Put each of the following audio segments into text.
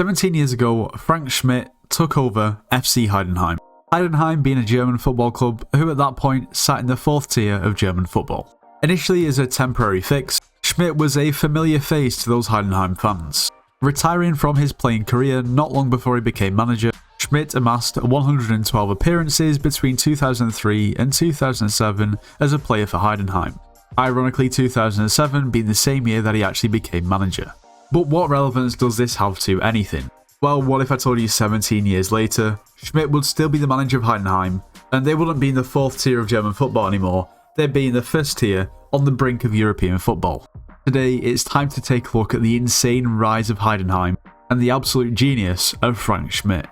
17 years ago, Frank Schmidt took over FC Heidenheim. Heidenheim being a German football club who at that point sat in the 4th tier of German football. Initially as a temporary fix, Schmidt was a familiar face to those Heidenheim fans. Retiring from his playing career not long before he became manager, Schmidt amassed 112 appearances between 2003 and 2007 as a player for Heidenheim. Ironically, 2007 being the same year that he actually became manager. But what relevance does this have to anything? Well, what if I told you 17 years later, Schmidt would still be the manager of Heidenheim, and they wouldn't be in the 4th tier of German football anymore, they'd be in the 1st tier on the brink of European football. Today, it's time to take a look at the insane rise of Heidenheim and the absolute genius of Frank Schmidt.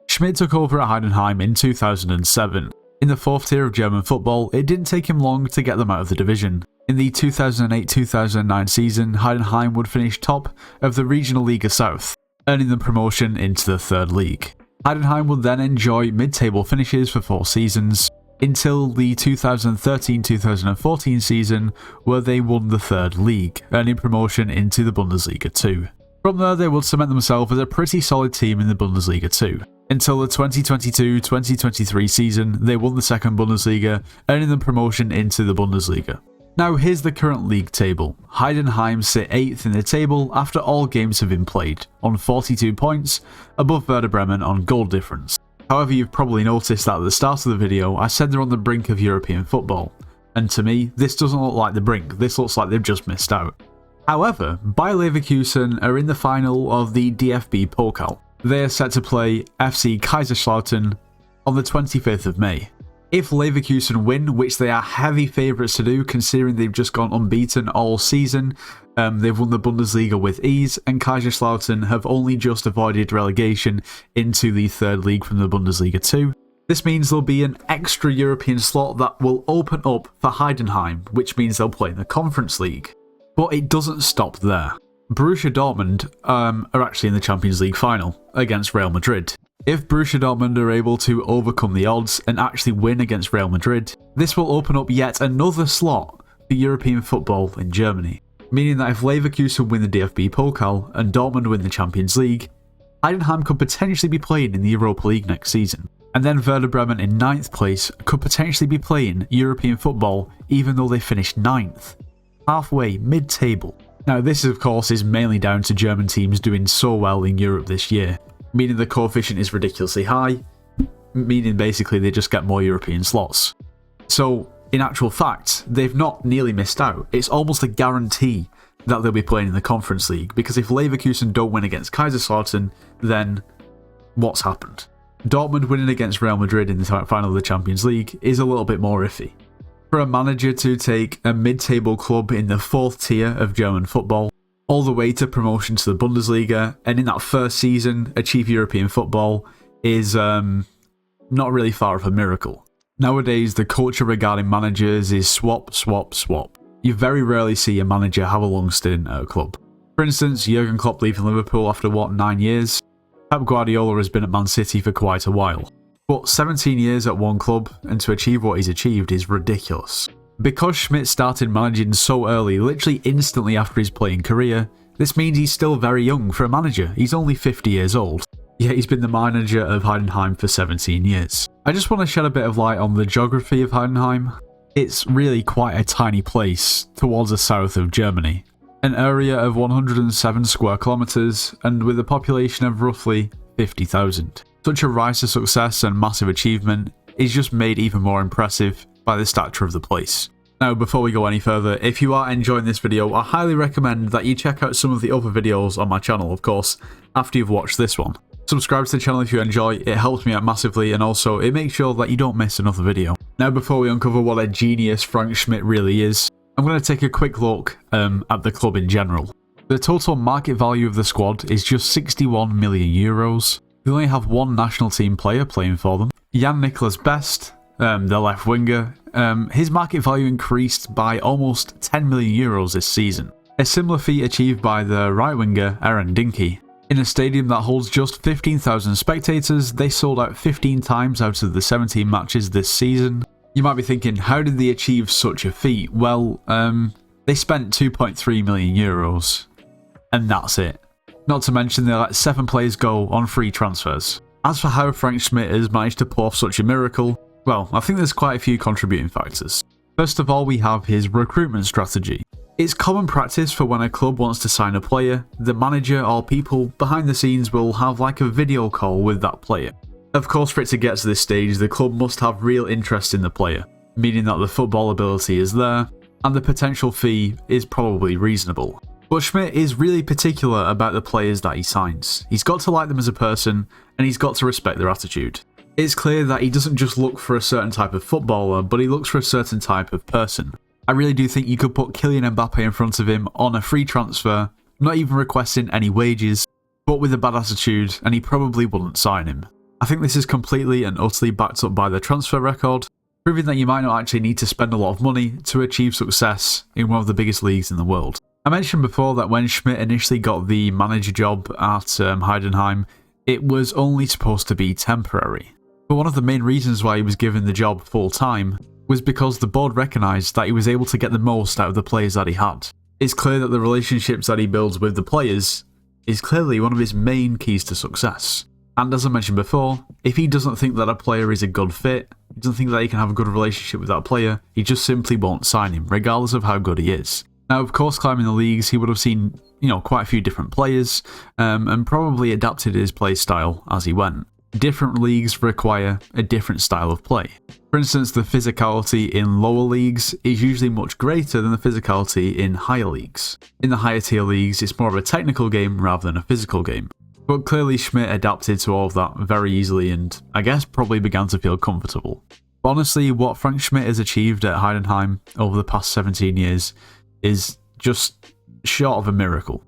Schmidt took over at Heidenheim in 2007. In the 4th tier of German football, it didn't take him long to get them out of the division. In the 2008-2009 season, Heidenheim would finish top of the Regional Liga South, earning them promotion into the 3rd league. Heidenheim would then enjoy mid-table finishes for 4 seasons, until the 2013-2014 season, where they won the 3rd league, earning promotion into the Bundesliga 2. From there, they would cement themselves as a pretty solid team in the Bundesliga 2. Until the 2022-2023 season, they won the 2nd Bundesliga, earning them promotion into the Bundesliga. Now here's the current league table. Heidenheim sit 8th in the table after all games have been played, on 42 points, above Werder Bremen on goal difference. However, you've probably noticed that at the start of the video I said they're on the brink of European football, and to me this doesn't look like the brink, this looks like they've just missed out. However, Bayer Leverkusen are in the final of the DFB Pokal. They are set to play FC Kaiserslautern on the 25th of May. If Leverkusen win, which they are heavy favourites to do considering they've just gone unbeaten all season, they've won the Bundesliga with ease, and Kaiserslautern have only just avoided relegation into the 3rd league from the Bundesliga 2. This means there'll be an extra European slot that will open up for Heidenheim, which means they'll play in the Conference League. But it doesn't stop there. Borussia Dortmund are actually in the Champions League final against Real Madrid. If Borussia Dortmund are able to overcome the odds and actually win against Real Madrid, this will open up yet another slot for European football in Germany. Meaning that if Leverkusen win the DFB Pokal and Dortmund win the Champions League, Heidenheim could potentially be playing in the Europa League next season. And then Werder Bremen in 9th place could potentially be playing European football even though they finished 9th. Halfway, mid-table. Now this of course is mainly down to German teams doing so well in Europe this year, meaning the coefficient is ridiculously high, meaning basically they just get more European slots. So in actual fact, they've not nearly missed out. It's almost a guarantee that they'll be playing in the Conference League, because if Leverkusen don't win against Kaiserslautern, then what's happened? Dortmund winning against Real Madrid in the final of the Champions League is a little bit more iffy. For a manager to take a mid-table club in the 4th tier of German football all the way to promotion to the Bundesliga, and in that 1st season achieve European football is not really far of a miracle. Nowadays, the culture regarding managers is swap, swap, swap. You very rarely see a manager have a long stint at a club. For instance, Jurgen Klopp leaving Liverpool after 9 years? Pep Guardiola has been at Man City for quite a while. But 17 years at one club and to achieve what he's achieved is ridiculous. Because Schmidt started managing so early, literally instantly after his playing career, this means he's still very young for a manager. He's only 50 years old, yet he's been the manager of Heidenheim for 17 years. I just want to shed a bit of light on the geography of Heidenheim. It's really quite a tiny place towards the south of Germany. An area of 107 square kilometres and with a population of roughly 50,000. Such a rise to success and massive achievement is just made even more impressive by the stature of the place. Now before we go any further, if you are enjoying this video, I highly recommend that you check out some of the other videos on my channel, of course, after you've watched this one. Subscribe to the channel if you enjoy, it helps me out massively, and also it makes sure that you don't miss another video. Now before we uncover what a genius Frank Schmidt really is, I'm going to take a quick look at the club in general. The total market value of the squad is just 61 million euros. They only have one national team player playing for them. Jan-Nicolas Best, the left winger, his market value increased by almost 10 million euros this season. A similar feat achieved by the right winger Aaron Dinky. In a stadium that holds just 15,000 spectators, they sold out 15 times out of the 17 matches this season. You might be thinking, how did they achieve such a feat? Well, they spent 2.3 million euros. and that's it. Not to mention they let 7 players go on free transfers. As for how Frank Schmidt has managed to pull off such a miracle, well, I think there's quite a few contributing factors. First of all, we have his recruitment strategy. It's common practice for when a club wants to sign a player, the manager or people behind the scenes will have like a video call with that player. Of course, for it to get to this stage, the club must have real interest in the player, meaning that the football ability is there, and the potential fee is probably reasonable. But Schmidt is really particular about the players that he signs. He's got to like them as a person, and he's got to respect their attitude. It's clear that he doesn't just look for a certain type of footballer, but he looks for a certain type of person. I really do think you could put Kylian Mbappe in front of him on a free transfer, not even requesting any wages, but with a bad attitude, and he probably wouldn't sign him. I think this is completely and utterly backed up by the transfer record, proving that you might not actually need to spend a lot of money to achieve success in one of the biggest leagues in the world. I mentioned before that when Schmidt initially got the manager job at Heidenheim, it was only supposed to be temporary. But one of the main reasons why he was given the job full-time was because the board recognised that he was able to get the most out of the players that he had. It's clear that the relationships that he builds with the players is clearly one of his main keys to success. And as I mentioned before, if he doesn't think that a player is a good fit, he doesn't think that he can have a good relationship with that player, he just simply won't sign him, regardless of how good he is. Now, of course, climbing the leagues, he would have seen, quite a few different players, and probably adapted his play style as he went. Different leagues require a different style of play. For instance, the physicality in lower leagues is usually much greater than the physicality in higher leagues. In the higher tier leagues, it's more of a technical game rather than a physical game. But clearly Schmidt adapted to all of that very easily and, I guess, probably began to feel comfortable. But honestly, what Frank Schmidt has achieved at Heidenheim over the past 17 years is just short of a miracle.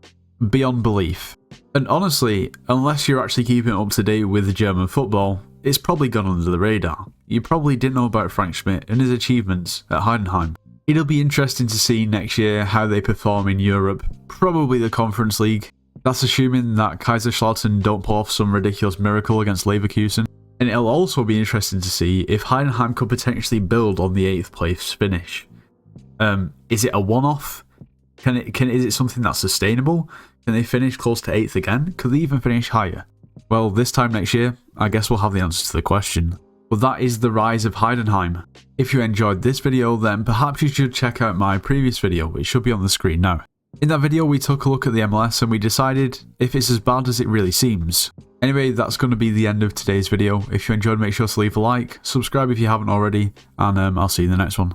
Beyond belief. And honestly, unless you're actually keeping up to date with German football, it's probably gone under the radar. You probably didn't know about Frank Schmidt and his achievements at Heidenheim. It'll be interesting to see next year how they perform in Europe, probably the Conference League. That's assuming that Kaiserslautern don't pull off some ridiculous miracle against Leverkusen. And it'll also be interesting to see if Heidenheim could potentially build on the 8th place finish. Is it a one-off? Is it something that's sustainable? Can they finish close to 8th again? Could they even finish higher? Well, this time next year, I guess we'll have the answer to the question. But that is the rise of Heidenheim. If you enjoyed this video, then perhaps you should check out my previous video, it should be on the screen now. In that video, we took a look at the MLS and we decided if it's as bad as it really seems. Anyway, that's going to be the end of today's video. If you enjoyed, make sure to leave a like, subscribe if you haven't already, and I'll see you in the next one.